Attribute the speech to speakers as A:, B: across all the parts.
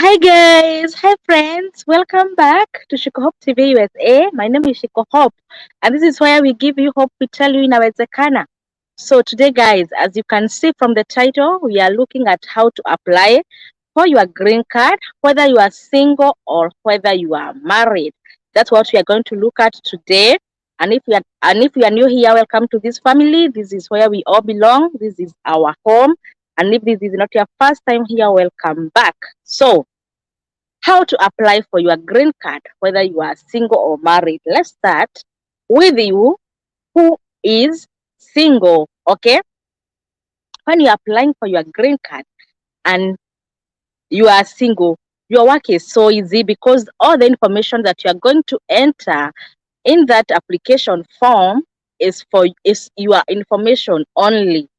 A: Hi guys, hi friends, welcome back to Shiko Hope TV USA. My name is Shiko Hope, and this is where we give you hope, we tell you inawezekana. So today guys, as you can see from the title, we are looking at how to apply for your green card, whether you are single or whether you are married. That's what we are going to look at today. And if you are new here, welcome to this family. This is where we all belong. This is our home. And if this is not your first time here, welcome back. So how to apply for your green card, whether you are single or married. Let's start with you who is single. Okay, when you're applying for your green card and you are single, your work is so easy because all the information that you are going to enter in that application form is your information only.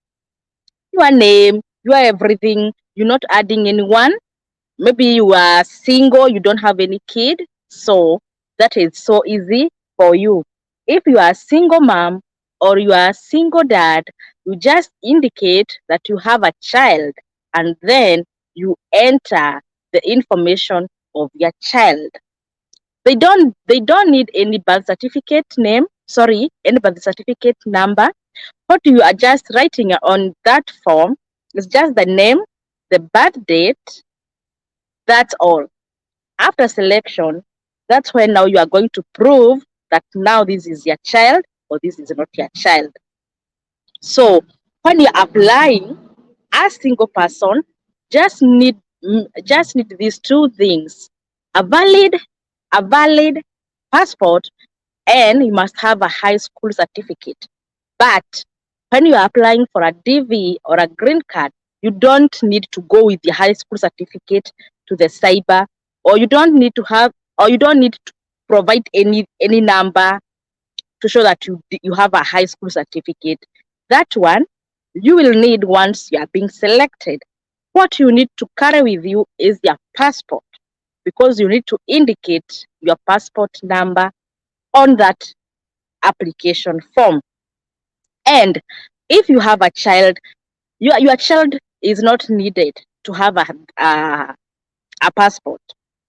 A: Your name, your everything. You're not adding anyone. Maybe you are single, you don't have any kid, so that is so easy for you. If you are a single mom or you are a single dad, you just indicate that you have a child and then you enter the information of your child. They don't need any birth certificate name, sorry, any birth certificate number. What you are just writing on that form is just the name, the birth date, that's all. After selection, that's when now you are going to prove that now this is your child or this is not your child. So when you're applying as single person, just need these two things: a valid passport, and you must have a high school certificate. But when you are applying for a DV or a green card, you don't need to go with your high school certificate to the cyber, or you don't need to have, or you don't need to provide any number to show that you have a high school certificate. That one you will need once you are being selected. What you need to carry with you is your passport, because you need to indicate your passport number on that application form. And if you have a child, your child is not needed to have a passport,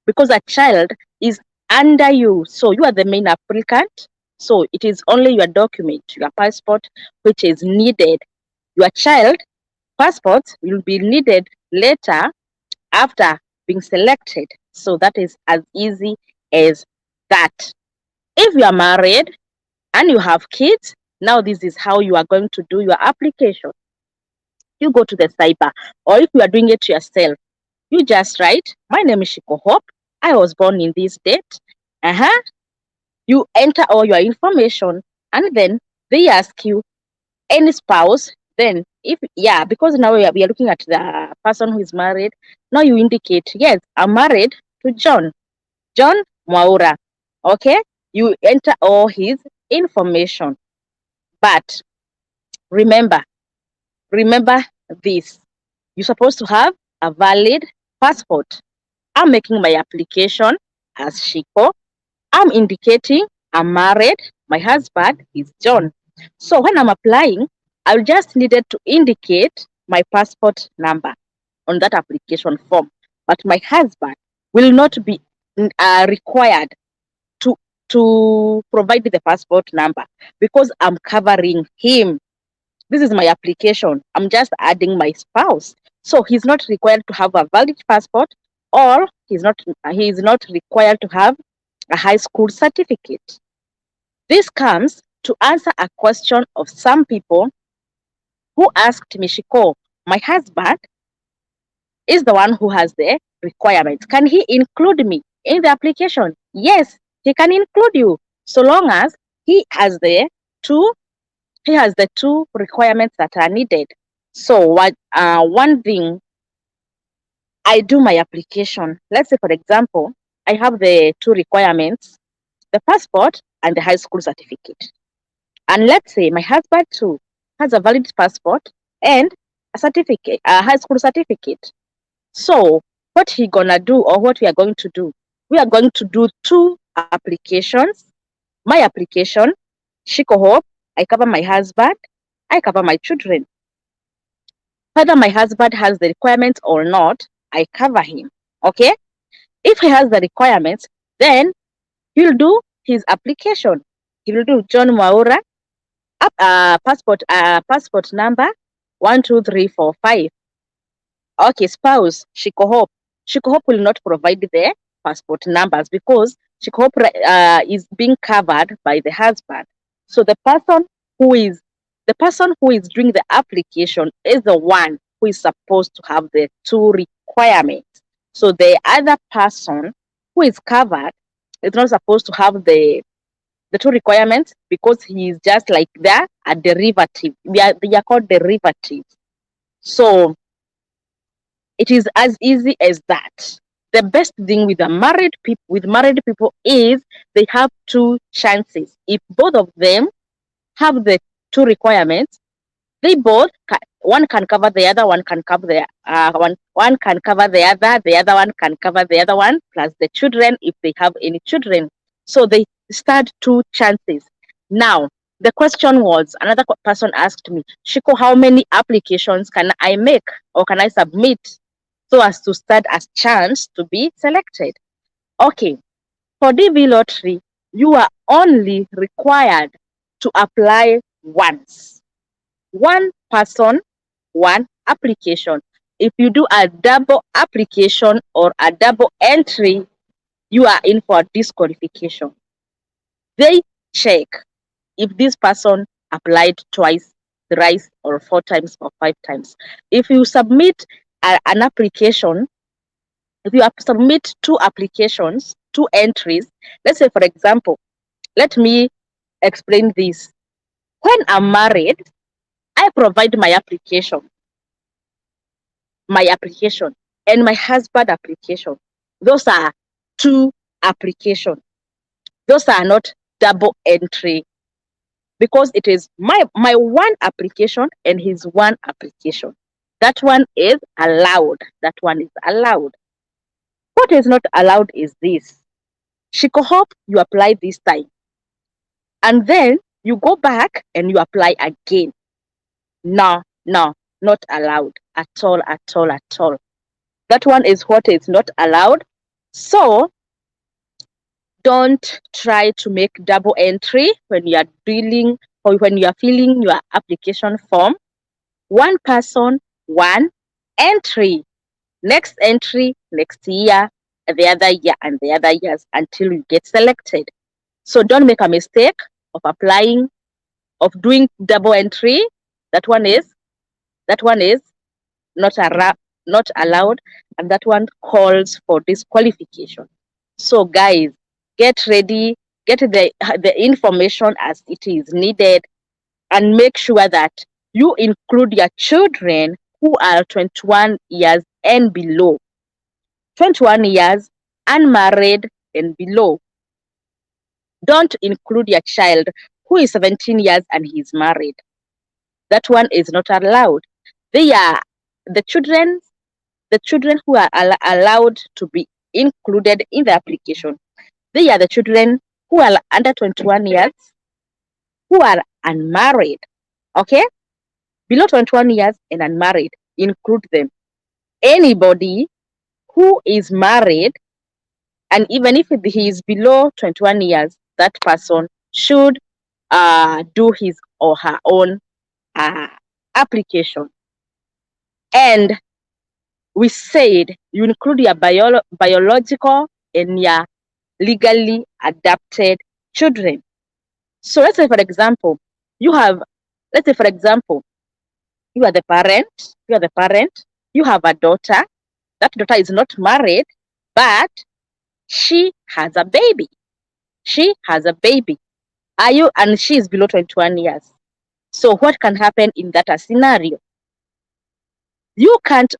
A: because a child is under you. So you are the main applicant. So it is only your document, your passport, which is needed. Your child passport will be needed later after being selected. So that is as easy as that. If you are married and you have kids, now this is how you are going to do your application. You go to the cyber, or if you are doing it yourself, you just write, my name is Shiko Hope. I was born in this date. Uh-huh. You enter all your information, and then they ask you any spouse. Then, if yeah, because now we are looking at the person who is married. Now you indicate, yes, I'm married to John Mwaura. Okay, you enter all his information. But remember, remember this: you're supposed to have a valid passport. I'm making my application as Shiko. I'm indicating I'm married. My husband is John. So when I'm applying, I'll just needed to indicate my passport number on that application form. But my husband will not be required to provide the passport number, because I'm covering him. This is my application. I'm just adding my spouse. So he's not required to have a valid passport, or he is not required to have a high school certificate. This comes to answer a question of some people who asked me, Shiko, my husband is the one who has the requirements. Can he include me in the application? Yes, he can include you, so long as he has two the two requirements that are needed. So one thing, I do my application. Let's say, for example, I have the two requirements: the passport and the high school certificate. And let's say my husband too has a valid passport and a high school certificate. So what he gonna do, or what we are going to do, we are going to do two applications. My application, Shiko Hope, I cover my husband, I cover my children. Whether my husband has the requirements or not, I cover him. Okay? If he has the requirements, then he'll do his application. He will do John Maura, passport number 12345. Okay, spouse Shiko Hope. Shiko Hope will not provide the passport numbers because Shiko Hope is being covered by the husband. So who is the person who is doing the application is the one who is supposed to have the two requirements. So the other person who is covered is not supposed to have the two requirements because he is just like a derivative. They are called derivatives. So it is as easy as that. The best thing with married people is they have two chances. If both of them have the two requirements, they one can cover the other, one can cover one can cover the other one can cover the other one, plus the children if they have any children. So they start two chances. Now, the question was, another person asked me, Shiko, how many applications can I make or can I submit so as to stand a chance to be selected? Okay, for DV lottery, you are only required to apply once. One person, one application. If you do a double application or a double entry, you are in for disqualification. They check if this person applied twice, thrice, or 4 times or 5 times. If you submit an application, if you submit two applications, two entries, let's say, for example, let me explain this. When I'm married, I provide my application, and my husband application. Those are two applications. Those are not double entry because it is my one application and his one application. That one is allowed. That one is allowed. What is not allowed is this. Shiko Hope, you apply this time. And then you go back and you apply again. No, no, not allowed at all, at all, at all. That one is what is not allowed. So don't try to make double entry when you are dealing or when you are filling your application form. One person, one entry. Next entry, next year, the other year, and the other years until you get selected. So don't make a mistake of applying, of doing double entry. That one is not allowed, and that one calls for disqualification. So guys, get ready, get the information as it is needed, and make sure that you include your children who are 21 years and below. 21 years, unmarried and below. Don't include your child who is 17 years and he's married. That one is not allowed. They are the children who are allowed to be included in the application. They are the children who are under 21 years, who are unmarried. Okay? Below 21 years and unmarried, include them. Anybody who is married, and even if he is below 21 years, that person should do his or her own application. And we said you include your biological and your legally adopted children. So let's say, for example, you are the parent, you have a daughter. That daughter is not married, but she has a baby. And she is below 21 years. So what can happen in that scenario? You can't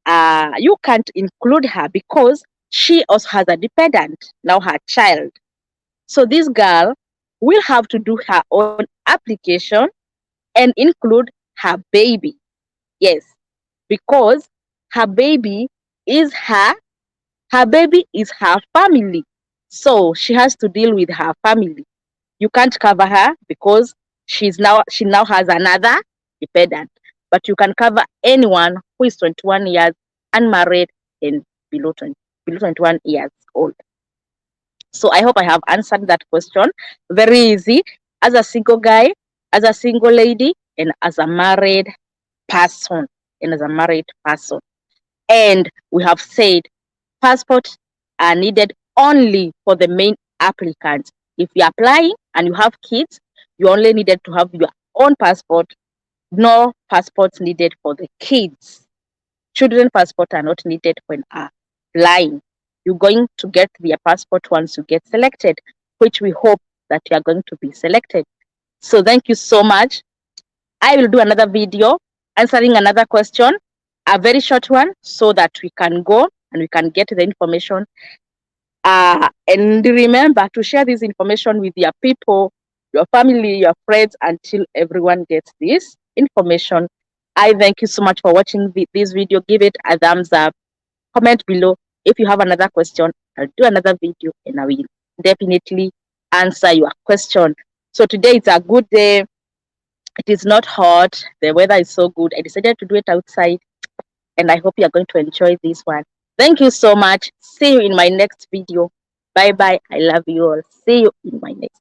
A: include her because she also has a dependent, now her child. So this girl will have to do her own application and include her baby. Yes, because her baby is her family. So she has to deal with her family. You can't cover her because she now has another dependent. But you can cover anyone who is 21 years, unmarried, and below 20. below 21 years old. So I hope I have answered that question. Very easy. As a single guy, as a single lady, and as a married person, And we have said passports are needed only for the main applicants. If you're applying and you have kids, you only needed to have your own passport. No passports needed for the kids. Children passport are not needed when applying. You're going to get their passport once you get selected, which we hope that you are going to be selected. So thank you so much. I will do another video answering another question, a very short one, so that we can go and we can get the information. And remember to share this information with your people, your family, your friends, until everyone gets this information. I thank you so much for watching this video. Give it a thumbs up. Comment below. If you have another question, I'll do another video and I will definitely answer your question. So today it's a good day. It is not hot. The weather is so good. I decided to do it outside, and I hope you are going to enjoy this one. Thank you so much. See you in my next video. Bye bye. I love you all. See you in my next